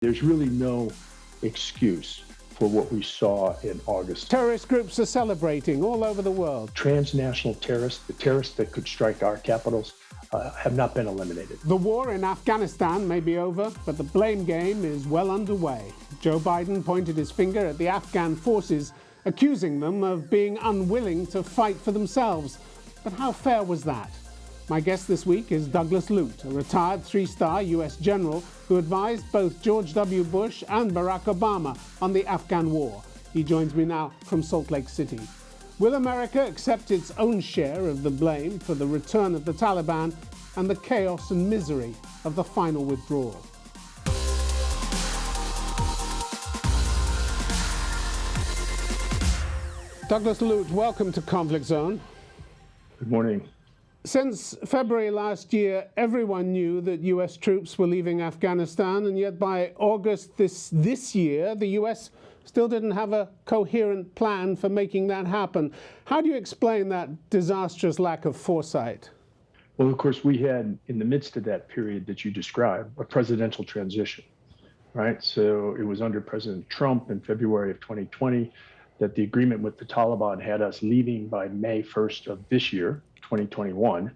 There's really no excuse for what we saw in August. Terrorist groups are celebrating all over the world. Transnational terrorists, the terrorists that could strike our capitals, have not been eliminated. The war in Afghanistan may be over, but the blame game is well underway. Joe Biden pointed his finger at the Afghan forces, accusing them of being unwilling to fight for themselves. But how fair was that? My guest this week is Douglas Lute, a retired three-star U.S. general who advised both George W. Bush and Barrack Obama on the Afghan war. He joins me now from Salt Lake City. Will America accept its own share of the blame for the return of the Taliban and the chaos and misery of the final withdrawal? Douglas Lute, welcome to Conflict Zone. Good morning. Since February last year, everyone knew that U.S. troops were leaving Afghanistan, and yet by August this year, the U.S. still didn't have a coherent plan for making that happen. How do you explain that disastrous lack of foresight? Well, of course, we had, in the midst of that period that you described, a presidential transition, right? So it was under President Trump in February of 2020 that the agreement with the Taliban had us leaving by May 1st of this year, 2021.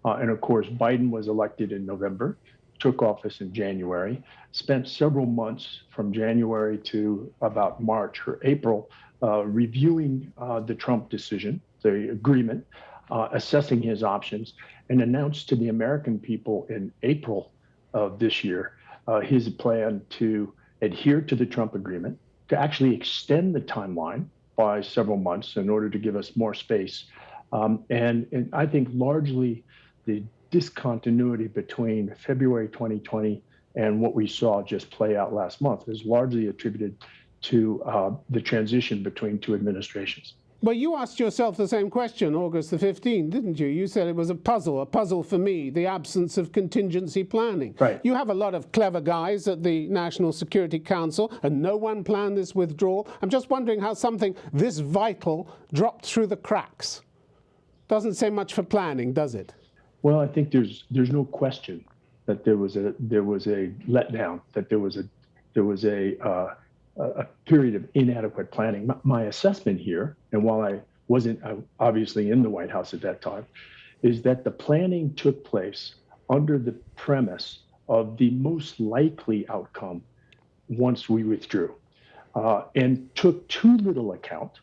And of course, Biden was elected in November, took office in January, spent several months from January to about March or April reviewing the Trump decision, the agreement, assessing his options, and announced to the American people in April of this year his plan to adhere to the Trump agreement, to actually extend the timeline by several months in order to give us more space. And I think largely the discontinuity between February 2020 and what we saw just play out last month is largely attributed to the transition between two administrations. Well, you asked yourself the same question August the 15th, didn't you? You said it was a puzzle for me, the absence of contingency planning. Right. You have a lot of clever guys at the National Security Council, and no one planned this withdrawal. I'm just wondering how something this vital dropped through the cracks. Doesn't say much for planning, does it? Well, I think there's no question that there was a letdown, that there was a period of inadequate planning. My assessment here, and while I wasn't obviously in the White House at that time, is that the planning took place under the premise of the most likely outcome once we withdrew, and took too little account,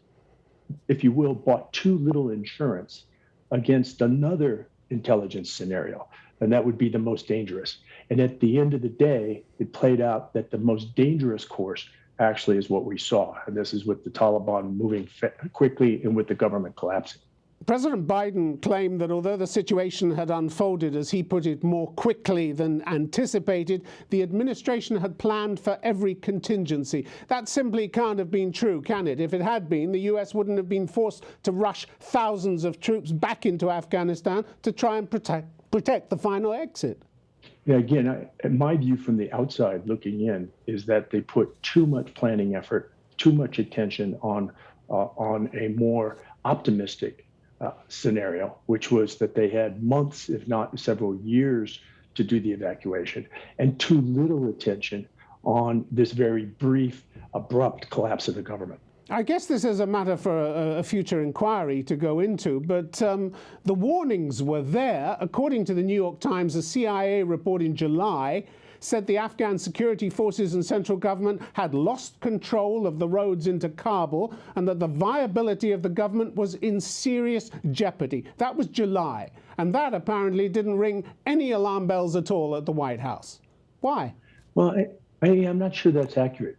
if you will, bought too little insurance against another intelligence scenario, and that would be the most dangerous. And at the end of the day, it played out that the most dangerous course actually is what we saw. And this is with the Taliban moving quickly and with the government collapsing. President Biden claimed that although the situation had unfolded, as he put it, more quickly than anticipated, the administration had planned for every contingency. That simply can't have been true, can it? If it had been, the US wouldn't have been forced to rush thousands of troops back into Afghanistan to try and protect the final exit. Yeah, again, my view from the outside looking in is that they put too much planning effort, too much attention on a more optimistic scenario, which was that they had months, if not several years, to do the evacuation, and too little attention on this very brief, abrupt collapse of the government. I guess this is a matter for a future inquiry to go into, but the warnings were there. According to the New York Times, a CIA report in July said the Afghan security forces and central government had lost control of the roads into Kabul and that the viability of the government was in serious jeopardy. That was July, and that apparently didn't ring any alarm bells at all at the White House. Why? Well, I'm not sure that's accurate.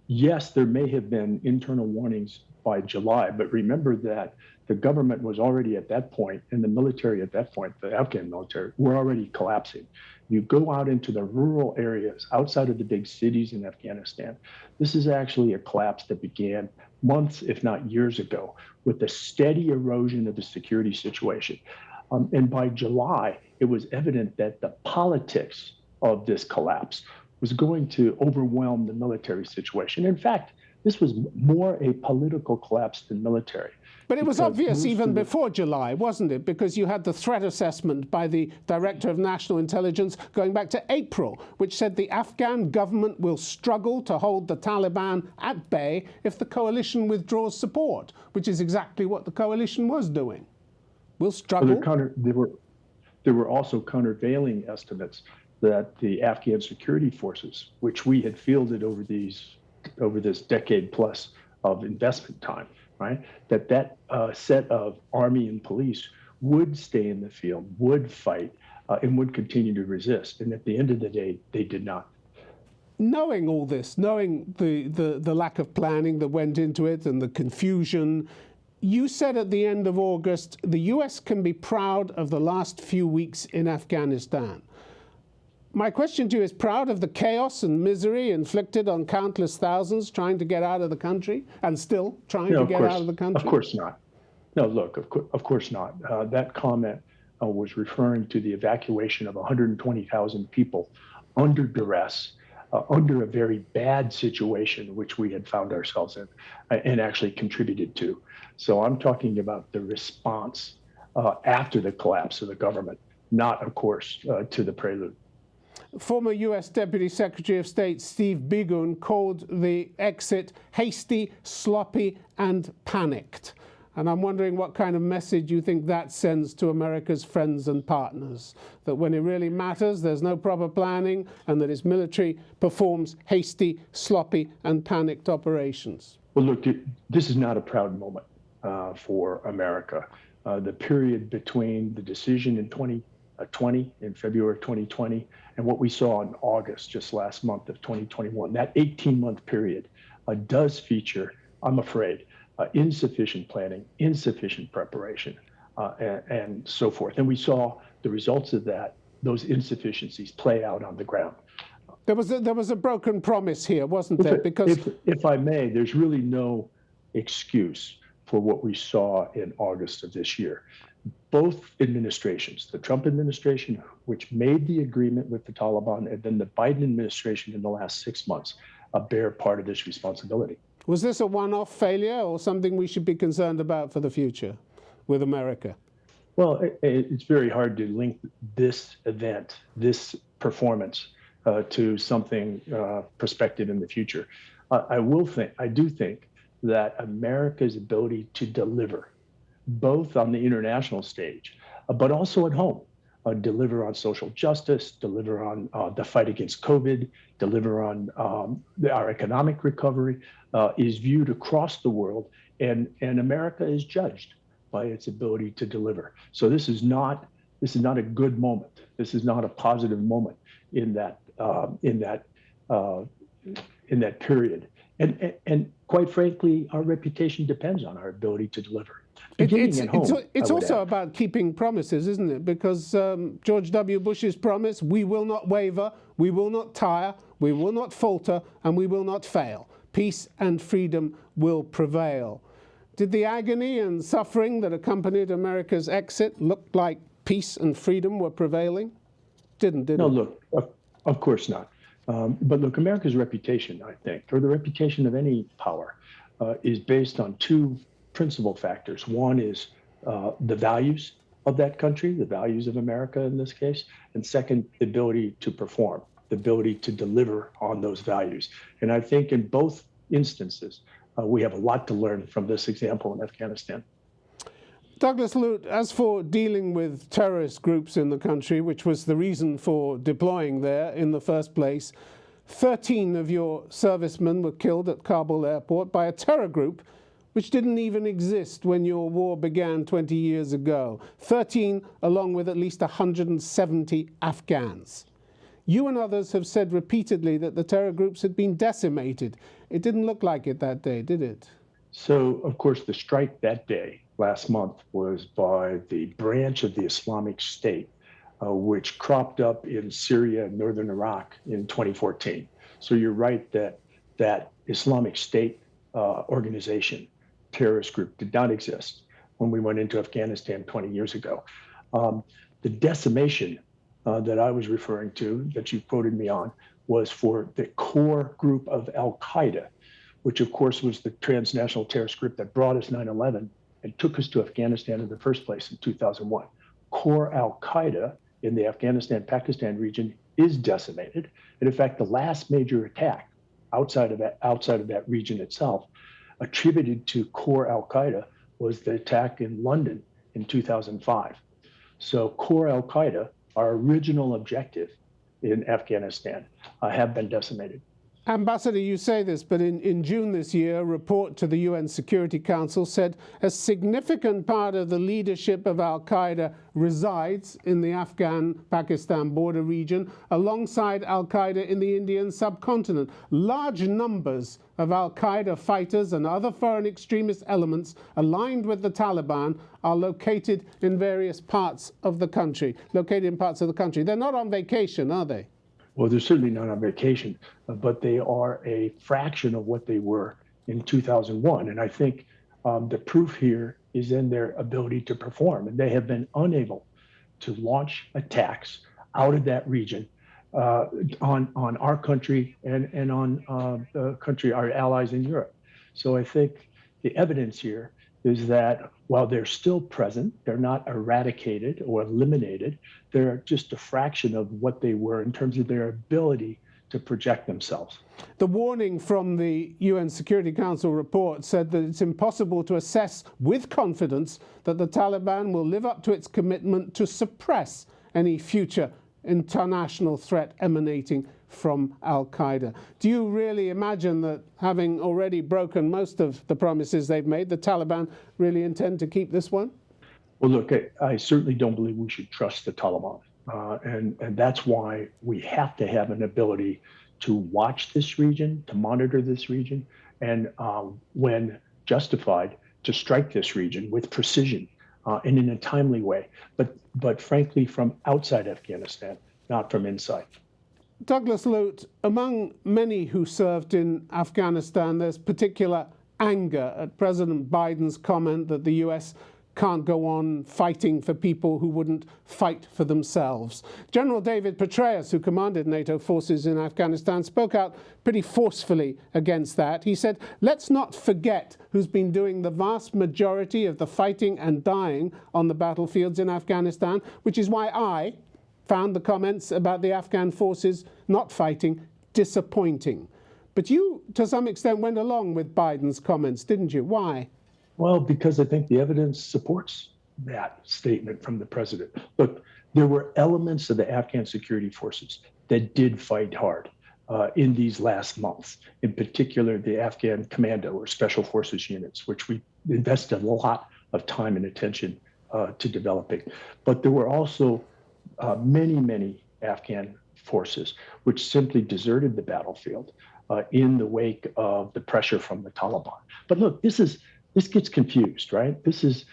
Yes, there may have been internal warnings by July, but remember that the government was already at that point, and the military at that point, the Afghan military, were already collapsing. You go out into the rural areas outside of the big cities in Afghanistan, this is actually a collapse that began months, if not years ago, with the steady erosion of the security situation. And by July, it was evident that the politics of this collapse was going to overwhelm the military situation. In fact, This was more a political collapse than military. But it was obvious even before July, wasn't it? Because you had the threat assessment by the Director of National Intelligence going back to April, which said the Afghan government will struggle to hold the Taliban at bay if the coalition withdraws support, which is exactly what the coalition was doing. We'll struggle. There were also countervailing estimates that the Afghan security forces, which we had fielded over this decade plus of investment time, right? That set of army and police would stay in the field, would fight, and would continue to resist. And at the end of the day, they did not. Knowing all this, knowing the lack of planning that went into it and the confusion, you said at the end of August, the US can be proud of the last few weeks in Afghanistan. My question to you is, proud of the chaos and misery inflicted on countless thousands trying to get out of the country and still trying to get out of the country? Of course not. No, look, of course not. That comment was referring to the evacuation of 120,000 people under duress, under a very bad situation, which we had found ourselves in and actually contributed to. So I'm talking about the response after the collapse of the government, not, of course, to the prelude. Former U.S. Deputy Secretary of State Steve Biegun called the exit hasty, sloppy, and panicked. And I'm wondering what kind of message you think that sends to America's friends and partners, that when it really matters, there's no proper planning, and that its military performs hasty, sloppy, and panicked operations. Well, look, this is not a proud moment for America. The period between the decision in 2020, in February of 2020, and what we saw in August, just last month of 2021, that 18-month period does feature, I'm afraid, insufficient planning, insufficient preparation, and so forth. And we saw the results of that, those insufficiencies play out on the ground. There was a broken promise here, wasn't there? Because if I may, there's really no excuse for what we saw in August of this year. Both administrations, the Trump administration, which made the agreement with the Taliban, and then the Biden administration in the last 6 months, bear part of this responsibility. Was this a one-off failure or something we should be concerned about for the future with America? Well, it's very hard to link this event, this performance, to something prospective in the future. I do think that America's ability to deliver, both on the international stage, but also at home, deliver on social justice, deliver on the fight against COVID, deliver on our economic recovery, is viewed across the world, and America is judged by its ability to deliver. So this is not a good moment. This is not a positive moment in that period. And quite frankly, our reputation depends on our ability to deliver. It's also about keeping promises, isn't it? Because George W. Bush's promise, we will not waver, we will not tire, we will not falter, and we will not fail. Peace and freedom will prevail. Did the agony and suffering that accompanied America's exit look like peace and freedom were prevailing? Did it? No, look, of course not. But look, America's reputation, I think, or the reputation of any power, is based on two principal factors. One is the values of that country, the values of America in this case, and second, the ability to perform, the ability to deliver on those values. And I think in both instances, we have a lot to learn from this example in Afghanistan. Douglas Lute, as for dealing with terrorist groups in the country, which was the reason for deploying there in the first place, 13 of your servicemen were killed at Kabul airport by a terror group which didn't even exist when your war began 20 years ago. 13, along with at least 170 Afghans. You and others have said repeatedly that the terror groups had been decimated. It didn't look like it that day, did it? So, of course, the strike that day, last month, was by the branch of the Islamic State, which cropped up in Syria and northern Iraq in 2014. So you're right that Islamic State organization, terrorist group, did not exist when we went into Afghanistan 20 years ago. The decimation that I was referring to, that you quoted me on, was for the core group of Al-Qaeda, which of course was the transnational terrorist group that brought us 9/11 and took us to Afghanistan in the first place in 2001. Core al-Qaeda in the Afghanistan-Pakistan region is decimated. And in fact, the last major attack outside of that region itself, attributed to core al-Qaeda, was the attack in London in 2005. So core al-Qaeda, our original objective in Afghanistan, have been decimated. Ambassador, you say this, but in June this year, a report to the UN Security Council said a significant part of the leadership of al-Qaeda resides in the Afghan-Pakistan border region, alongside al-Qaeda in the Indian subcontinent. Large numbers of al-Qaeda fighters and other foreign extremist elements aligned with the Taliban are located in various parts of the country, They're not on vacation, are they? Well, they're certainly not on vacation, but they are a fraction of what they were in 2001. And I think the proof here is in their ability to perform. And they have been unable to launch attacks out of that region on our country and on the country, our allies in Europe. So I think the evidence here is that while they're still present, they're not eradicated or eliminated. They're just a fraction of what they were in terms of their ability to project themselves. The warning from the UN Security Council report said that it's impossible to assess with confidence that the Taliban will live up to its commitment to suppress any future international threat emanating from al-Qaeda. Do you really imagine that, having already broken most of the promises they've made, the Taliban really intend to keep this one? Well, look, I certainly don't believe we should trust the Taliban. And that's why we have to have an ability to watch this region, to monitor this region, and when justified, to strike this region with precision and in a timely way. But frankly, from outside Afghanistan, not from inside. Douglas Lute, among many who served in Afghanistan, there's particular anger at President Biden's comment that the US can't go on fighting for people who wouldn't fight for themselves. General David Petraeus, who commanded NATO forces in Afghanistan, spoke out pretty forcefully against that. He said, let's not forget who's been doing the vast majority of the fighting and dying on the battlefields in Afghanistan, which is why I found the comments about the Afghan forces not fighting disappointing. But you, to some extent, went along with Biden's comments, didn't you? Why? Well, because I think the evidence supports that statement from the president. Look, there were elements of the Afghan security forces that did fight hard in these last months, in particular the Afghan commando or special forces units, which we invested a lot of time and attention to developing. But there were also many Afghan forces which simply deserted the battlefield in the wake of the pressure from the Taliban. But look, this gets confused, right? This is,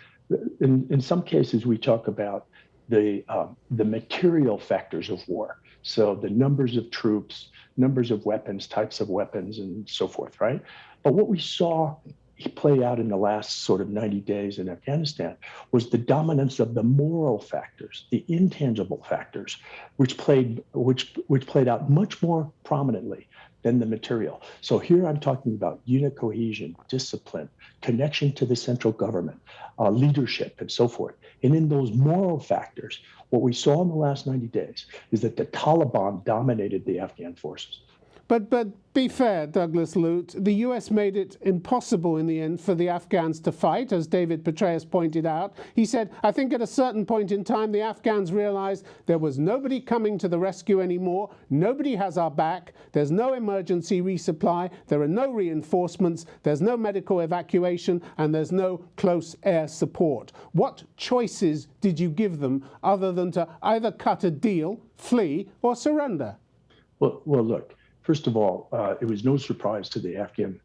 in some cases, we talk about the material factors of war. So the numbers of troops, numbers of weapons, types of weapons, and so forth, right? But what we saw play out in the last sort of 90 days in Afghanistan was the dominance of the moral factors, the intangible factors, which played out much more prominently than the material. So here I'm talking about unit cohesion, discipline, connection to the central government, leadership, and so forth. And in those moral factors, what we saw in the last 90 days is that the Taliban dominated the Afghan forces. But be fair, Douglas Lute, the US made it impossible in the end for the Afghans to fight, as David Petraeus pointed out. He said, I think at a certain point in time, the Afghans realized there was nobody coming to the rescue anymore. Nobody has our back. There's no emergency resupply. There are no reinforcements. There's no medical evacuation, and there's no close air support. What choices did you give them other than to either cut a deal, flee, or surrender? Well, look. First of all, it was no surprise to the Afghan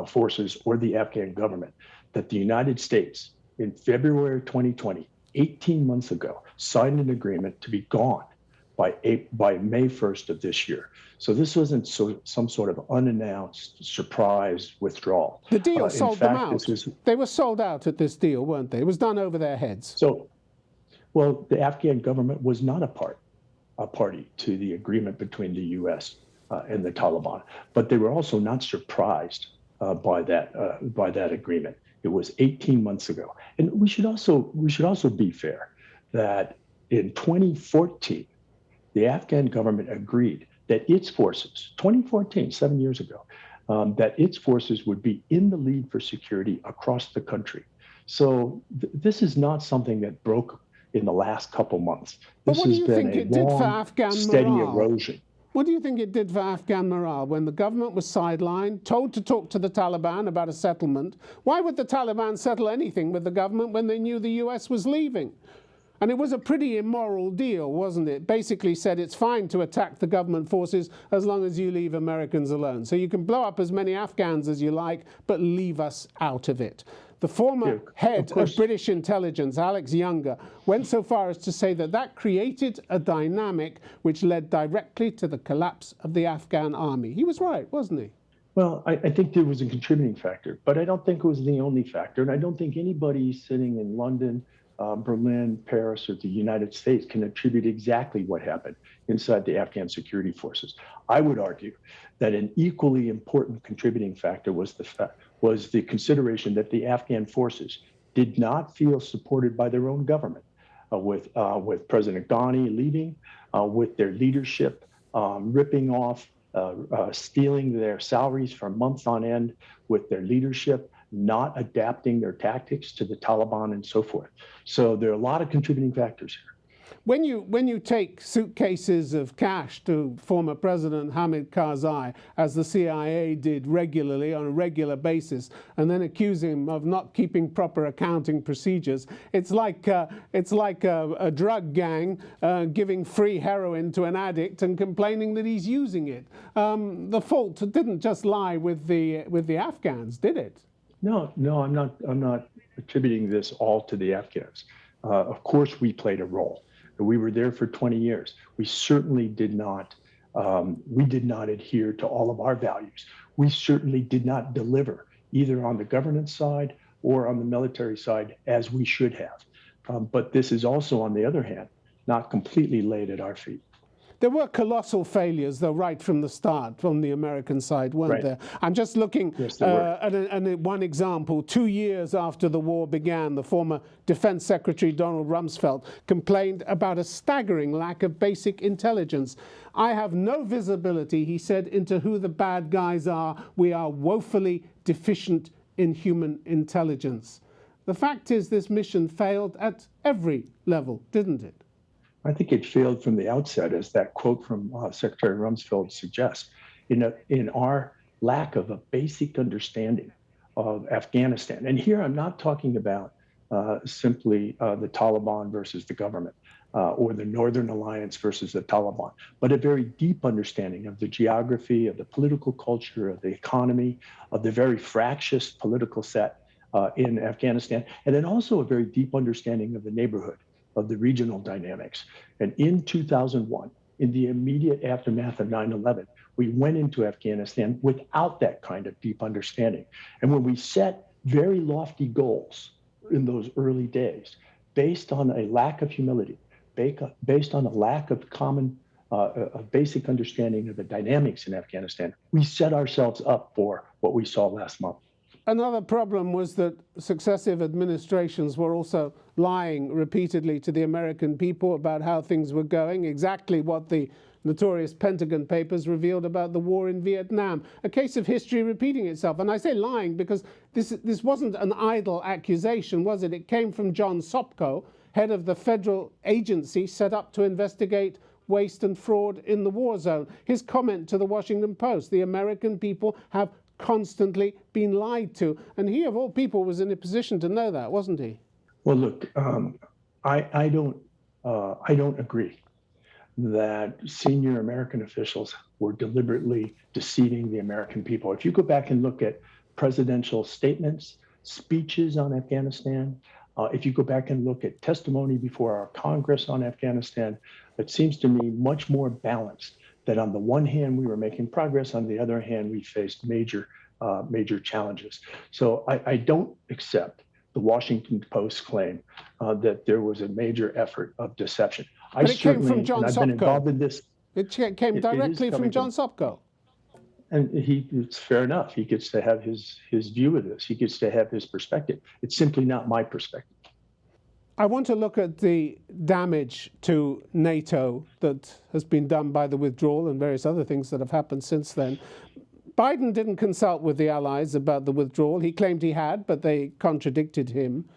forces or the Afghan government that the United States in February 2020, 18 months ago, signed an agreement to be gone by May 1st of this year. So this wasn't some sort of unannounced surprise withdrawal. The deal sold them out. They were sold out at this deal, weren't they? It was done over their heads. So, well, the Afghan government was not a party to the agreement between the U.S. And the Taliban, but they were also not surprised by that agreement. It was 18 months ago. And we should also be fair that in 2014, the Afghan government agreed that its forces, 2014, 7 years ago, that its forces would be in the lead for security across the country. So this is not something that broke in the last couple months. But This what do has you been think a it did for long, Afghan steady morale? erosion. What do you think it did for Afghan morale when the government was sidelined, told to talk to the Taliban about a settlement? Why would the Taliban settle anything with the government when they knew the US was leaving? And it was a pretty immoral deal, wasn't it? Basically said it's fine to attack the government forces as long as you leave Americans alone. So you can blow up as many Afghans as you like, but leave us out of it. The former head of British intelligence, Alex Younger, went so far as to say that that created a dynamic which led directly to the collapse of the Afghan army. He was right, wasn't he? Well, I think there was a contributing factor, but I don't think it was the only factor. And I don't think anybody sitting in London, Berlin, Paris, or the United States can attribute exactly what happened inside the Afghan security forces. I would argue that an equally important contributing factor was the consideration that the Afghan forces did not feel supported by their own government, with President Ghani leaving, with their leadership ripping off, stealing their salaries for months on end, with their leadership not adapting their tactics to the Taliban and so forth. So there are a lot of contributing factors here. When you take suitcases of cash to former President Hamid Karzai, as the CIA did regularly on a regular basis, and then accuse him of not keeping proper accounting procedures, it's like a drug gang giving free heroin to an addict and complaining that he's using it. The fault didn't just lie with the Afghans, did it? No, I'm not attributing this all to the Afghans. Of course, we played a role. We were there for 20 years. We certainly did not adhere to all of our values. We certainly did not deliver either on the governance side or on the military side as we should have. But this is also, on the other hand, not completely laid at our feet. There were colossal failures, though, right from the start, from the American side, weren't there? I'm just looking at one example. 2 years after the war began, the former Defense Secretary Donald Rumsfeld complained about a staggering lack of basic intelligence. I have no visibility, he said, into who the bad guys are. We are woefully deficient in human intelligence. The fact is, this mission failed at every level, didn't it? I think it failed from the outset, as that quote from Secretary Rumsfeld suggests, in our lack of a basic understanding of Afghanistan. And here I'm not talking about simply the Taliban versus the government, or the Northern Alliance versus the Taliban, but a very deep understanding of the geography, of the political culture, of the economy, of the very fractious political set in Afghanistan, and then also a very deep understanding of the neighborhood, of the regional dynamics. And in 2001, in the immediate aftermath of 9/11, we went into Afghanistan without that kind of deep understanding. And when we set very lofty goals in those early days, based on a lack of humility, based on a lack of a basic understanding of the dynamics in Afghanistan, we set ourselves up for what we saw last month. Another problem was that successive administrations were also lying repeatedly to the American people about how things were going, exactly what the notorious Pentagon Papers revealed about the war in Vietnam. A case of history repeating itself. And I say lying because this wasn't an idle accusation, was it? It came from John Sopko, head of the federal agency set up to investigate waste and fraud in the war zone. His comment to the Washington Post: the American people have constantly been lied to. And he, of all people, was in a position to know that, wasn't he? Well, look, I don't agree that senior American officials were deliberately deceiving the American people. If you go back and look at presidential statements, speeches on Afghanistan, if you go back and look at testimony before our Congress on Afghanistan, it seems to me much more balanced. That on the one hand, we were making progress, on the other hand, we faced major challenges. So I don't accept the Washington Post claim that there was a major effort of deception. But it came from John Sopko. I've been involved in this. It came directly from John Sopko. And it's fair enough. He gets to have his view of this. He gets to have his perspective. It's simply not my perspective. I want to look at the damage to NATO that has been done by the withdrawal and various other things that have happened since then. Biden didn't consult with the allies about the withdrawal. He claimed he had, but they contradicted him.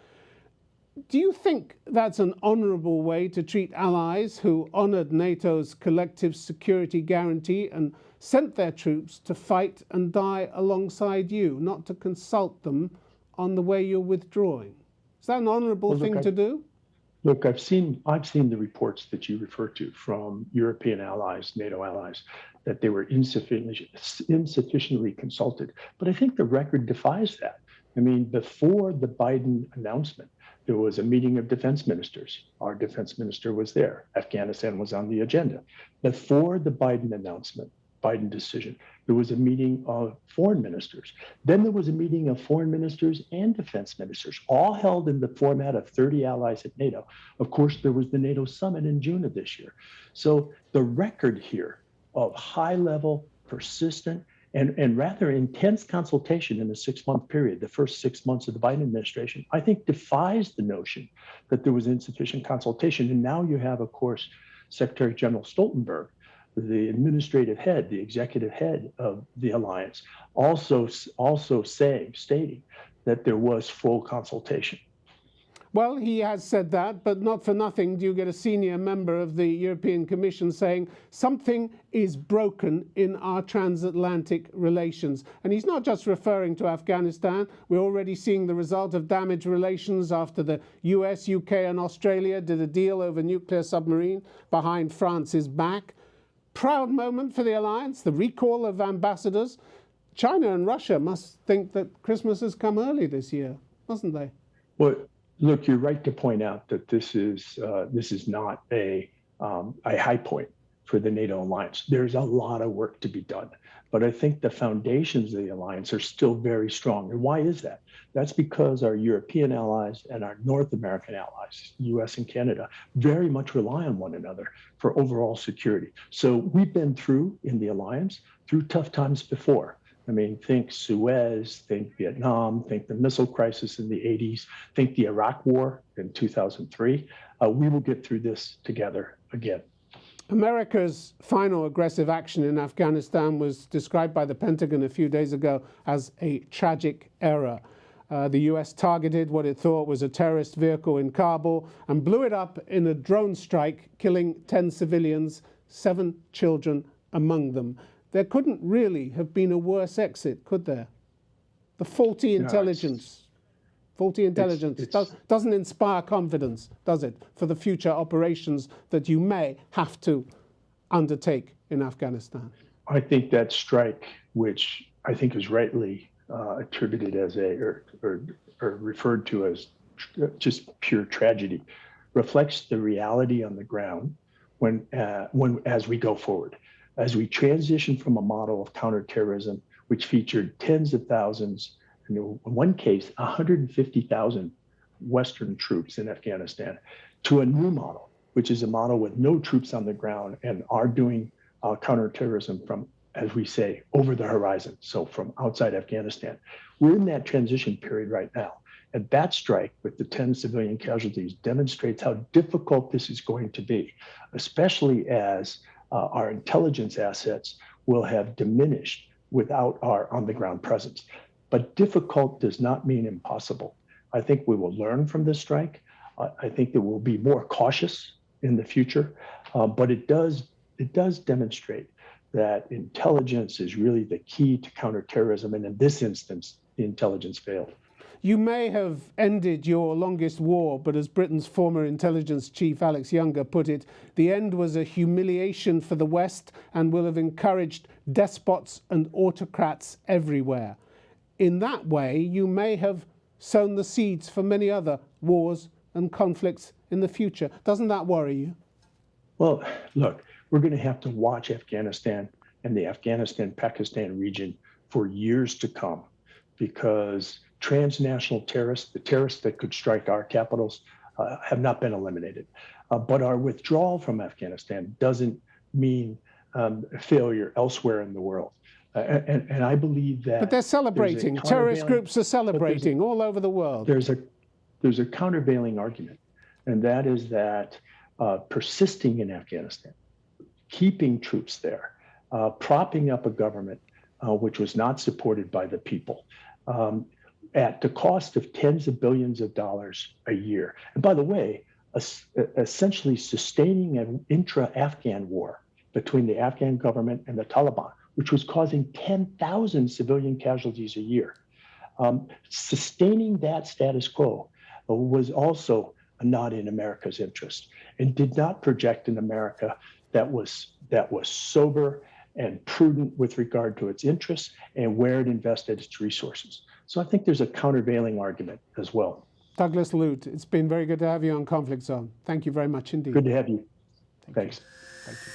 Do you think that's an honourable way to treat allies who honoured NATO's collective security guarantee and sent their troops to fight and die alongside you, not to consult them on the way you're withdrawing? Is that an honourable thing to do? Look, I've seen the reports that you refer to from European allies, NATO allies, that they were insufficiently consulted. But I think the record defies that. I mean, before the Biden announcement, there was a meeting of defense ministers. Our defense minister was there. Afghanistan was on the agenda. Before the Biden announcement, Biden decision, there was a meeting of foreign ministers. Then there was a meeting of foreign ministers and defense ministers, all held in the format of 30 allies at NATO. Of course, there was the NATO summit in June of this year. So the record here of high-level, persistent, and rather intense consultation in a 6-month period, the first 6 months of the Biden administration, I think defies the notion that there was insufficient consultation. And now you have, of course, Secretary General Stoltenberg, the administrative head, the executive head of the alliance, also stating that there was full consultation. Well, he has said that, but not for nothing do you get a senior member of the European Commission saying something is broken in our transatlantic relations. And he's not just referring to Afghanistan. We're already seeing the result of damaged relations after the US, UK and Australia did a deal over nuclear submarine behind France's back. Proud moment for the alliance, the recall of ambassadors. China and Russia must think that Christmas has come early this year, mustn't they? Well, look, you're right to point out that this is not a high point for the NATO alliance. There's a lot of work to be done, but I think the foundations of the alliance are still very strong. And why is that? That's because our European allies and our North American allies, US and Canada, very much rely on one another for overall security. So we've been through, in the alliance, through tough times before. I mean, think Suez, think Vietnam, think the missile crisis in the 80s, think the Iraq War in 2003. We will get through this together again. America's final aggressive action in Afghanistan was described by the Pentagon a few days ago as a tragic error. The US targeted what it thought was a terrorist vehicle in Kabul and blew it up in a drone strike, killing 10 civilians, 7 children among them. There couldn't really have been a worse exit, could there? The faulty intelligence. Doesn't inspire confidence, does it, for the future operations that you may have to undertake in Afghanistan? I think that strike, which I think is rightly attributed as or referred to as just pure tragedy, reflects the reality on the ground when as we go forward. As we transition from a model of counterterrorism, which featured tens of thousands, in one case, 150,000 Western troops in Afghanistan, to a new model, which is a model with no troops on the ground and are doing counterterrorism from, as we say, over the horizon, so from outside Afghanistan. We're in that transition period right now. And that strike with the 10 civilian casualties demonstrates how difficult this is going to be, especially as our intelligence assets will have diminished without our on-the-ground presence. But difficult does not mean impossible. I think we will learn from this strike. I think that we'll be more cautious in the future, but it does demonstrate that intelligence is really the key to counterterrorism, and in this instance, the intelligence failed. You may have ended your longest war, but as Britain's former intelligence chief Alex Younger put it, the end was a humiliation for the West and will have encouraged despots and autocrats everywhere. In that way, you may have sown the seeds for many other wars and conflicts in the future. Doesn't that worry you? Well, look, we're going to have to watch Afghanistan and the Afghanistan-Pakistan region for years to come, because transnational terrorists, the terrorists that could strike our capitals, have not been eliminated. But our withdrawal from Afghanistan doesn't mean failure elsewhere in the world. And I believe that. But they're celebrating. Terrorist groups are celebrating all over the world. There's a countervailing argument, and that is that persisting in Afghanistan, keeping troops there, propping up a government which was not supported by the people, at the cost of tens of billions of dollars a year. And by the way, essentially sustaining an intra-Afghan war between the Afghan government and the Taliban, which was causing 10,000 civilian casualties a year. Sustaining that status quo was also not in America's interest, and did not project an America that was sober and prudent with regard to its interests and where it invested its resources. So I think there's a countervailing argument as well. Douglas Lute, it's been very good to have you on Conflict Zone. Thank you very much indeed. Good to have you. Thanks. Thank you.